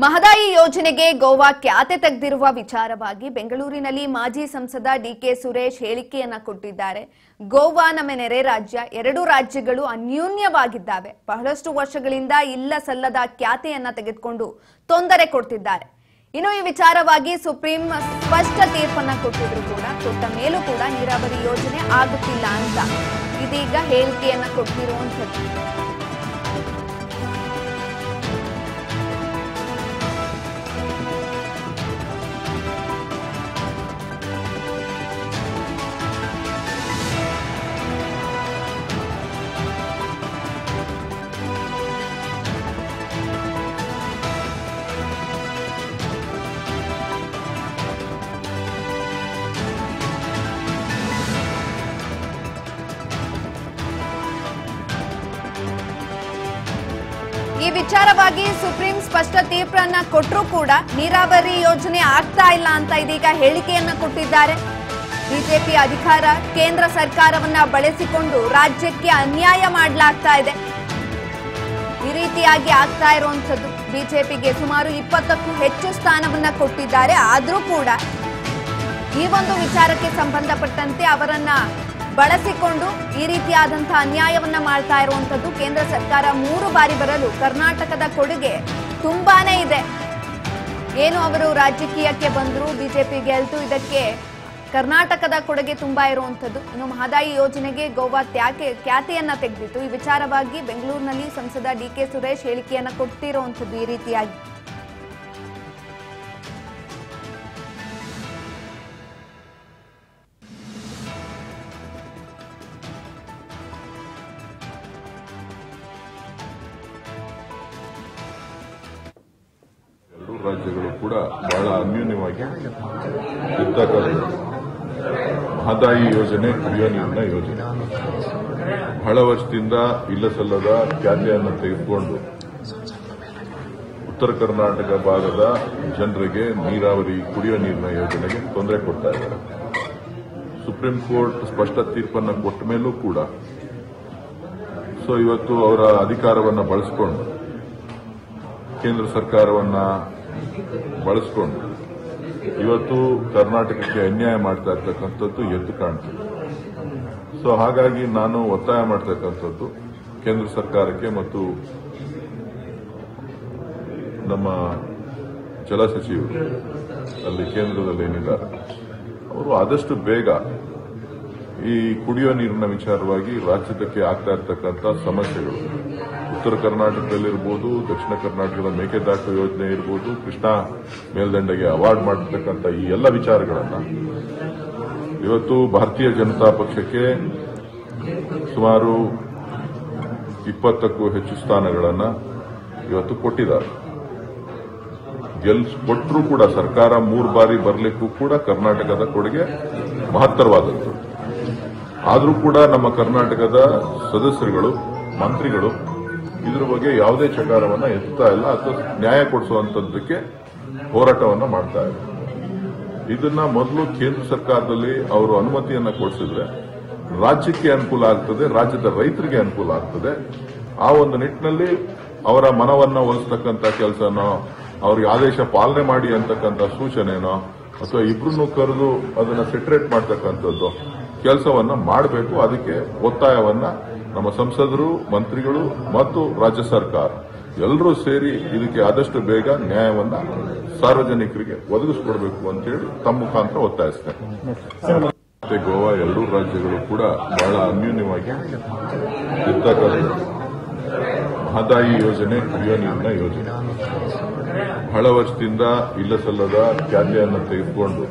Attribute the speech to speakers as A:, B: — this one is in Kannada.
A: ಮಹದಾಯಿ ಯೋಜನೆಗೆ ಗೋವಾ ಖ್ಯಾತೆ ತೆಗೆದಿರುವ ವಿಚಾರವಾಗಿ ಬೆಂಗಳೂರಿನಲ್ಲಿ ಮಾಜಿ ಸಂಸದ ಡಿಕೆ ಸುರೇಶ್ ಹೇಳಿಕೆಯನ್ನ ಕೊಟ್ಟಿದ್ದಾರೆ. ಗೋವಾ ನಮ್ಮ ನೆರೆ ರಾಜ್ಯ, ಎರಡೂ ರಾಜ್ಯಗಳು ಅನ್ಯೂನ್ಯವಾಗಿದ್ದಾವೆ. ಬಹಳಷ್ಟು ವರ್ಷಗಳಿಂದ ಇಲ್ಲ ಸಲ್ಲದ ಖ್ಯಾತೆಯನ್ನ ತೆಗೆದುಕೊಂಡು ತೊಂದರೆ ಕೊಡ್ತಿದ್ದಾರೆ. ಇನ್ನು ಈ ವಿಚಾರವಾಗಿ ಸುಪ್ರೀಂ ಸ್ಪಷ್ಟ ತೀರ್ಪನ್ನ ಕೊಟ್ಟಿದ್ರು ಕೂಡ ಕೊಟ್ಟ ಮೇಲೂ ಕೂಡ ನೀರಾವರಿ ಯೋಜನೆ ಆಗುತ್ತಿಲ್ಲ ಅಂತ ಇದೀಗ ಹೇಳಿಕೆಯನ್ನ ಕೊಟ್ಟಿರುವಂತದ್ದು. ಈ ವಿಚಾರವಾಗಿ ಸುಪ್ರೀಂ ಸ್ಪಷ್ಟ ತೀರ್ಪನ್ನ ಕೊಟ್ಟರೂ ಕೂಡ ನೀರಾವರಿ ಯೋಜನೆ ಆಗ್ತಾ ಇಲ್ಲ ಅಂತ ಇದೀಗ ಹೇಳಿಕೆಯನ್ನ ಕೊಟ್ಟಿದ್ದಾರೆ. ಬಿಜೆಪಿ ಅಧಿಕಾರ, ಕೇಂದ್ರ ಸರ್ಕಾರವನ್ನ ಬಳಸಿಕೊಂಡು ರಾಜ್ಯಕ್ಕೆ ಅನ್ಯಾಯ ಮಾಡಲಾಗ್ತಾ ಇದೆ. ಈ ರೀತಿಯಾಗಿ ಆಗ್ತಾ ಇರುವಂತದ್ದು. ಬಿಜೆಪಿಗೆ ಸುಮಾರು 20ಕ್ಕೂ ಹೆಚ್ಚು ಸ್ಥಾನವನ್ನ ಕೊಟ್ಟಿದ್ದಾರೆ. ಆದ್ರೂ ಕೂಡ ಈ ಒಂದು ವಿಚಾರಕ್ಕೆ ಸಂಬಂಧಪಟ್ಟಂತೆ ಅವರನ್ನ ಬಳಸಿಕೊಂಡು ಈ ರೀತಿಯಾದಂತಹ ಅನ್ಯಾಯವನ್ನ ಮಾಡ್ತಾ ಇರುವಂತದ್ದು. ಕೇಂದ್ರ ಸರ್ಕಾರ 3 ಬಾರಿ ಬರಲು ಕರ್ನಾಟಕದ ಕೊಡುಗೆ ತುಂಬಾನೇ ಇದೆ. ಏನು ಅವರು ರಾಜಕೀಯಕ್ಕೆ ಬಂದ್ರು, ಬಿಜೆಪಿ ಗೆಲ್ತು, ಇದಕ್ಕೆ ಕರ್ನಾಟಕದ ಕೊಡುಗೆ ತುಂಬಾ ಇರುವಂತದ್ದು. ಇನ್ನು ಮಹದಾಯಿ ಯೋಜನೆಗೆ ಗೋವಾ ಖ್ಯಾತಿಯನ್ನ ತೆಗೆದಿತ್ತು. ಈ ವಿಚಾರವಾಗಿ ಬೆಂಗಳೂರಿನಲ್ಲಿ ಸಂಸದ ಡಿಕೆ ಸುರೇಶ್ ಹೇಳಿಕೆಯನ್ನ ಕೊಟ್ಟಿರುವಂತದ್ದು ಈ ರೀತಿಯಾಗಿ.
B: ರಾಜ್ಯಗಳು ಕೂಡ ಬಹಳ ಅನ್ಯೂನ್ಯವಾಗಿ ಇರ್ತಕ್ಕಂಥ ಮಹದಾಯಿ ಯೋಜನೆ ಕುಡಿಯುವ ನೀರಿನ ಯೋಜನೆ ಬಹಳ ವರ್ಷದಿಂದ ಇಲ್ಲ ಸಲ್ಲದ ಖ್ಯಾತಿಯನ್ನು ತೆಗೆದುಕೊಂಡು ಉತ್ತರ ಕರ್ನಾಟಕ ಭಾಗದ ಜನರಿಗೆ ನೀರಾವರಿ ಕುಡಿಯುವ ನೀರಿನ ಯೋಜನೆಗೆ ತೊಂದರೆ ಕೊಡ್ತಾ ಇದ್ದಾರೆ. ಸುಪ್ರೀಂ ಕೋರ್ಟ್ ಸ್ಪಷ್ಟ ತೀರ್ಪನ್ನು ಕೊಟ್ಟ ಮೇಲೂ ಕೂಡ ಇವತ್ತು ಅವರ ಅಧಿಕಾರವನ್ನು ಬಳಸಿಕೊಂಡು ಕೇಂದ್ರ ಸರ್ಕಾರವನ್ನ ಬಳಸಿಕೊಂಡು ಇವತ್ತು ಕರ್ನಾಟಕಕ್ಕೆ ಅನ್ಯಾಯ ಮಾಡ್ತಾ ಇರ್ತಕ್ಕಂಥದ್ದು ಎದ್ದು ಕಾಣ್ತದೆ. ಹಾಗಾಗಿ ನಾನು ಒತ್ತಾಯ ಮಾಡ್ತಕ್ಕಂಥದ್ದು ಕೇಂದ್ರ ಸರ್ಕಾರಕ್ಕೆ ಮತ್ತು ನಮ್ಮ ಜಲ ಸಚಿವರು ಅಲ್ಲಿ ಕೇಂದ್ರದಲ್ಲಿ ಏನಿದ್ದಾರೆ ಅವರು ಆದಷ್ಟು ಬೇಗ ಈ ಕುಡಿಯುವ ನೀರಿನ ವಿಚಾರವಾಗಿ ರಾಜ್ಯಕ್ಕೆ ಆಗ್ತಾ ಇರ್ತಕ್ಕಂಥ ಸಮಸ್ಯೆಗಳು, ಉತ್ತರ ಕರ್ನಾಟಕದಲ್ಲಿರ್ಬೋದು, ದಕ್ಷಿಣ ಕರ್ನಾಟಕದ ಮೇಕೆದಾಟು ಯೋಜನೆ ಇರ್ಬೋದು, ಕೃಷ್ಣಾ ಮೇಲ್ದಂಡೆಗೆ ಅವಾರ್ಡ್ ಮಾಡಿರ್ತಕ್ಕಂಥ ಈ ಎಲ್ಲ ವಿಚಾರಗಳನ್ನು ಇವತ್ತು ಭಾರತೀಯ ಜನತಾ ಪಕ್ಷಕ್ಕೆ ಸುಮಾರು 20ಕ್ಕೂ ಹೆಚ್ಚು ಸ್ಥಾನಗಳನ್ನು ಇವತ್ತು ಕೊಟ್ಟಿದ್ದಾರೆ. ಕೊಟ್ಟರೂ ಕೂಡ ಸರ್ಕಾರ 3 ಬಾರಿ ಬರಲಿಕ್ಕೂ ಕೂಡ ಕರ್ನಾಟಕದ ಕೊಡುಗೆ ಮಹತ್ತರವಾದದ್ದು. ಆದರೂ ಕೂಡ ನಮ್ಮ ಕರ್ನಾಟಕದ ಸದಸ್ಯರುಗಳು, ಮಂತ್ರಿಗಳು ಇದ್ರ ಬಗ್ಗೆ ಯಾವುದೇ ಚಕಾರವನ್ನ ಎತ್ತಾ ಇಲ್ಲ ಅಥವಾ ನ್ಯಾಯ ಕೊಡಿಸುವಂತದ್ದಕ್ಕೆ ಹೋರಾಟವನ್ನ ಮಾಡ್ತಾ ಇಲ್ಲ. ಇದನ್ನ ಮೊದಲು ಕೇಂದ್ರ ಸರ್ಕಾರದಲ್ಲಿ ಅವರು ಅನುಮತಿಯನ್ನ ಕೊಡಿಸಿದ್ರೆ ರಾಜ್ಯಕ್ಕೆ ಅನುಕೂಲ ಆಗ್ತದೆ, ರಾಜ್ಯದ ರೈತರಿಗೆ ಅನುಕೂಲ ಆಗ್ತದೆ. ಆ ಒಂದು ನಿಟ್ಟಿನಲ್ಲಿ ಅವರ ಮನವನ್ನ ಒಲಿಸ್ತಕ್ಕಂಥ ಕೆಲಸನೋ, ಅವ್ರಿಗೆ ಆದೇಶ ಪಾಲನೆ ಮಾಡಿ ಅಂತಕ್ಕಂಥ ಸೂಚನೆನೋ ಅಥವಾ ಇಬ್ರನ್ನೂ ಕರೆದು ಅದನ್ನ ಸೆಟರೇಟ್ ಮಾಡ್ತಕ್ಕಂಥದ್ದು ಕೆಲಸವನ್ನ ಮಾಡಬೇಕು. ಅದಕ್ಕೆ ಒತ್ತಾಯವನ್ನ ನಮ್ಮ ಸಂಸದರು, ಮಂತ್ರಿಗಳು ಮತ್ತು ರಾಜ್ಯ ಸರ್ಕಾರ ಎಲ್ಲರೂ ಸೇರಿ ಇದಕ್ಕೆ ಆದಷ್ಟು ಬೇಗ ನ್ಯಾಯವನ್ನ ಸಾರ್ವಜನಿಕರಿಗೆ ಒದಗಿಸಿಕೊಡಬೇಕು ಅಂತೇಳಿ ತಮ್ಮ ಮುಖಾಂತರ ಒತ್ತಾಯಿಸ್ತೇನೆ. ಮತ್ತೆ ಗೋವಾ ಎರಡೂ ರಾಜ್ಯಗಳು ಕೂಡ ಬಹಳ ಅನ್ಯೂನ್ಯವಾಗಿ ಇರ್ತಕ್ಕಂಥ ಮಹದಾಯಿ ಯೋಜನೆ ಕುಡಿಯುವ ನೀರಿನ ಯೋಜನೆ ಬಹಳ ವರ್ಷದಿಂದ ಇಲ್ಲ ಸಲ್ಲದ ಖ್ಯಾತಿಯನ್ನು ತೆಗೆದುಕೊಂಡು